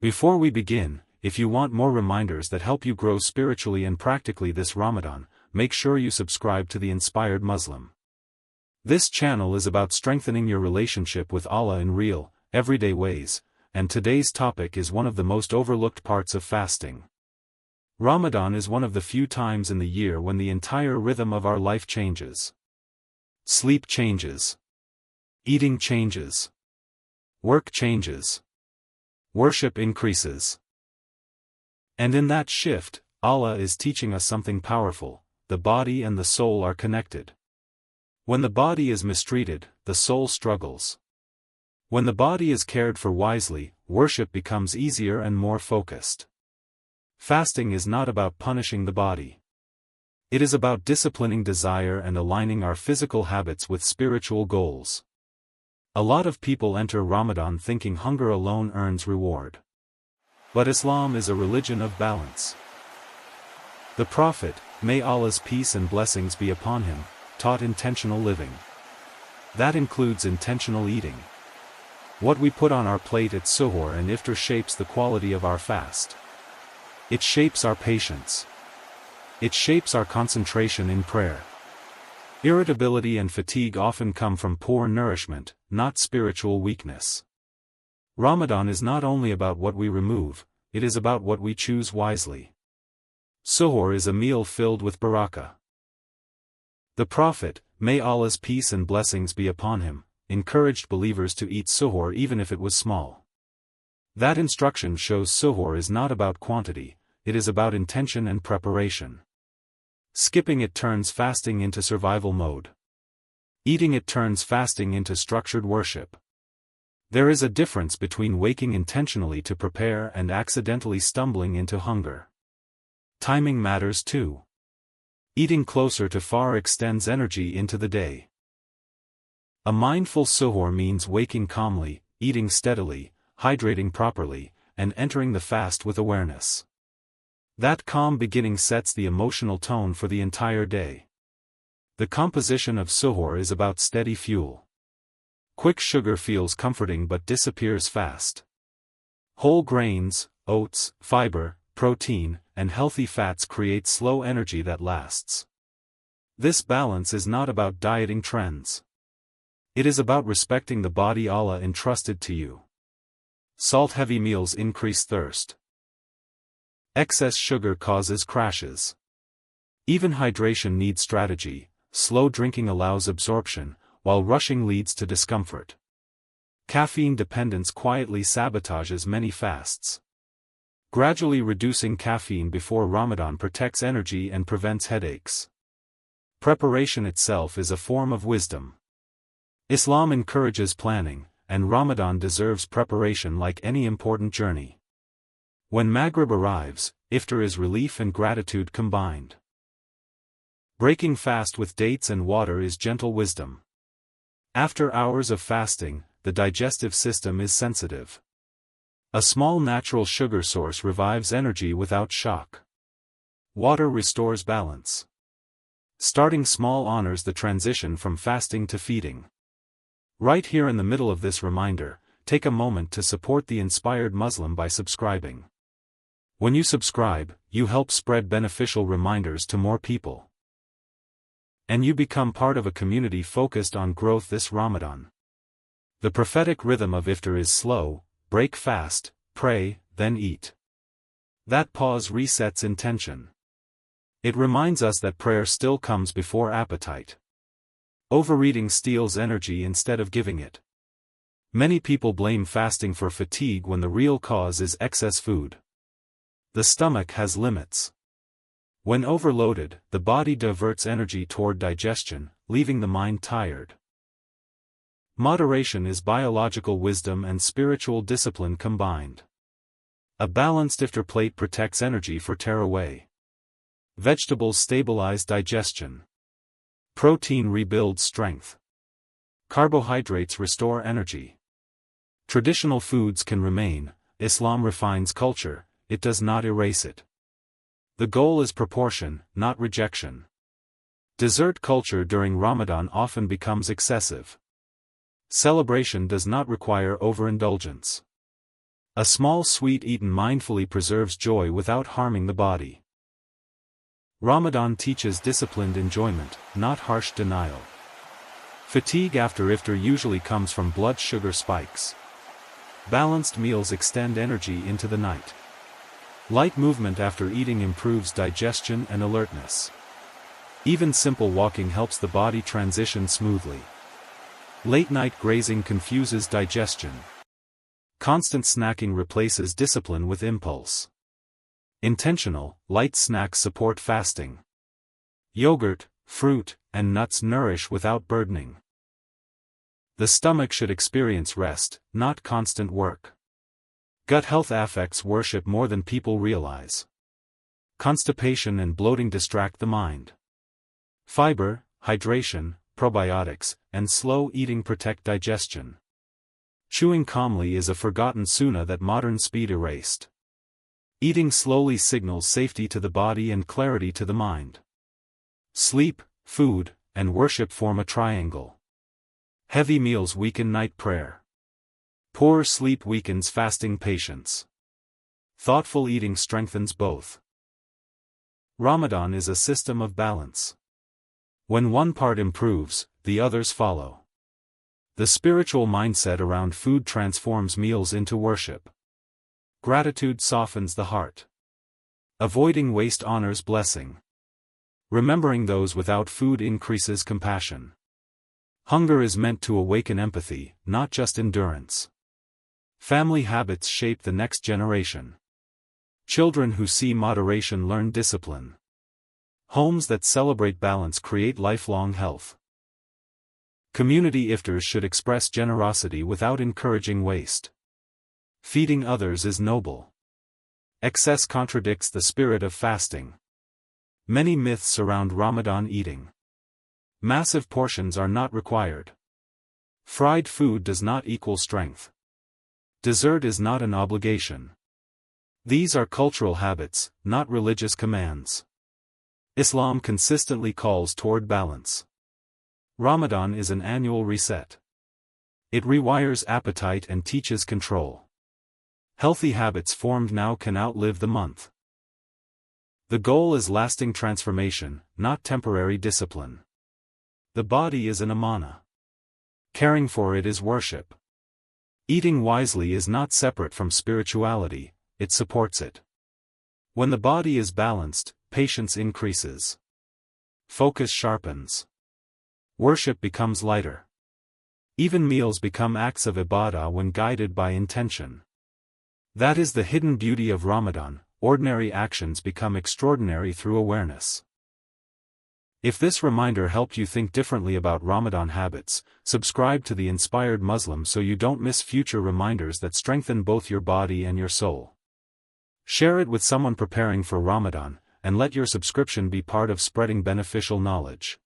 Before we begin, if you want more reminders that help you grow spiritually and practically this Ramadan, make sure you subscribe to the Inspired Muslim. This channel is about strengthening your relationship with Allah in real, everyday ways, and today's topic is one of the most overlooked parts of fasting. Ramadan is one of the few times in the year when the entire rhythm of our life changes. Sleep changes. Eating changes. Work changes. Worship increases. And in that shift, Allah is teaching us something powerful: the body and the soul are connected. When the body is mistreated, the soul struggles. When the body is cared for wisely, worship becomes easier and more focused. Fasting is not about punishing the body. It is about disciplining desire and aligning our physical habits with spiritual goals. A lot of people enter Ramadan thinking hunger alone earns reward. But Islam is a religion of balance. The Prophet, may Allah's peace and blessings be upon him, taught intentional living. That includes intentional eating. What we put on our plate at Suhoor and Iftar shapes the quality of our fast. It shapes our patience. It shapes our concentration in prayer. Irritability and fatigue often come from poor nourishment, not spiritual weakness. Ramadan is not only about what we remove, it is about what we choose wisely. Suhoor is a meal filled with barakah. The Prophet, may Allah's peace and blessings be upon him, encouraged believers to eat suhoor even if it was small. That instruction shows suhoor is not about quantity, it is about intention and preparation. Skipping it turns fasting into survival mode. Eating it turns fasting into structured worship. There is a difference between waking intentionally to prepare and accidentally stumbling into hunger. Timing matters too. Eating closer to far extends energy into the day. A mindful suhoor means waking calmly, eating steadily, hydrating properly, and entering the fast with awareness. That calm beginning sets the emotional tone for the entire day. The composition of suhoor is about steady fuel. Quick sugar feels comforting but disappears fast. Whole grains, oats, fiber, protein, and healthy fats create slow energy that lasts. This balance is not about dieting trends. It is about respecting the body Allah entrusted to you. Salt-heavy meals increase thirst. Excess sugar causes crashes. Even hydration needs strategy. Slow drinking allows absorption, while rushing leads to discomfort. Caffeine dependence quietly sabotages many fasts. Gradually reducing caffeine before Ramadan protects energy and prevents headaches. Preparation itself is a form of wisdom. Islam encourages planning, and Ramadan deserves preparation like any important journey. When Maghrib arrives, Iftar is relief and gratitude combined. Breaking fast with dates and water is gentle wisdom. After hours of fasting, the digestive system is sensitive. A small natural sugar source revives energy without shock. Water restores balance. Starting small honors the transition from fasting to feeding. Right here in the middle of this reminder, take a moment to support the Inspired Muslim by subscribing. When you subscribe, you help spread beneficial reminders to more people. And you become part of a community focused on growth this Ramadan. The prophetic rhythm of Iftar is slow: break fast, pray, then eat. That pause resets intention. It reminds us that prayer still comes before appetite. Overeating steals energy instead of giving it. Many people blame fasting for fatigue when the real cause is excess food. The stomach has limits. When overloaded, the body diverts energy toward digestion, leaving the mind tired. Moderation is biological wisdom and spiritual discipline combined. A balanced iftar plate protects energy for tearaway. Vegetables stabilize digestion. Protein rebuilds strength. Carbohydrates restore energy. Traditional foods can remain. Islam refines culture, it does not erase it. The goal is proportion, not rejection. Dessert culture during Ramadan often becomes excessive. Celebration does not require overindulgence. A small sweet eaten mindfully preserves joy without harming the body. Ramadan teaches disciplined enjoyment, not harsh denial. Fatigue after iftar usually comes from blood sugar spikes. Balanced meals extend energy into the night. Light movement after eating improves digestion and alertness. Even simple walking helps the body transition smoothly. Late-night grazing confuses digestion. Constant snacking replaces discipline with impulse. Intentional, light snacks support fasting. Yogurt, fruit, and nuts nourish without burdening. The stomach should experience rest, not constant work. Gut health affects worship more than people realize. Constipation and bloating distract the mind. Fiber, hydration, probiotics, and slow eating protect digestion. Chewing calmly is a forgotten sunnah that modern speed erased. Eating slowly signals safety to the body and clarity to the mind. Sleep, food, and worship form a triangle. Heavy meals weaken night prayer. Poor sleep weakens fasting patience. Thoughtful eating strengthens both. Ramadan is a system of balance. When one part improves, the others follow. The spiritual mindset around food transforms meals into worship. Gratitude softens the heart. Avoiding waste honors blessing. Remembering those without food increases compassion. Hunger is meant to awaken empathy, not just endurance. Family habits shape the next generation. Children who see moderation learn discipline. Homes that celebrate balance create lifelong health. Community iftars should express generosity without encouraging waste. Feeding others is noble. Excess contradicts the spirit of fasting. Many myths surround Ramadan eating. Massive portions are not required. Fried food does not equal strength. Dessert is not an obligation. These are cultural habits, not religious commands. Islam consistently calls toward balance. Ramadan is an annual reset. It rewires appetite and teaches control. Healthy habits formed now can outlive the month. The goal is lasting transformation, not temporary discipline. The body is an amana. Caring for it is worship. Eating wisely is not separate from spirituality, it supports it. When the body is balanced, patience increases. Focus sharpens. Worship becomes lighter. Even meals become acts of ibadah when guided by intention. That is the hidden beauty of Ramadan, ordinary actions become extraordinary through awareness. If this reminder helped you think differently about Ramadan habits, subscribe to the Inspired Muslim so you don't miss future reminders that strengthen both your body and your soul. Share it with someone preparing for Ramadan, and let your subscription be part of spreading beneficial knowledge.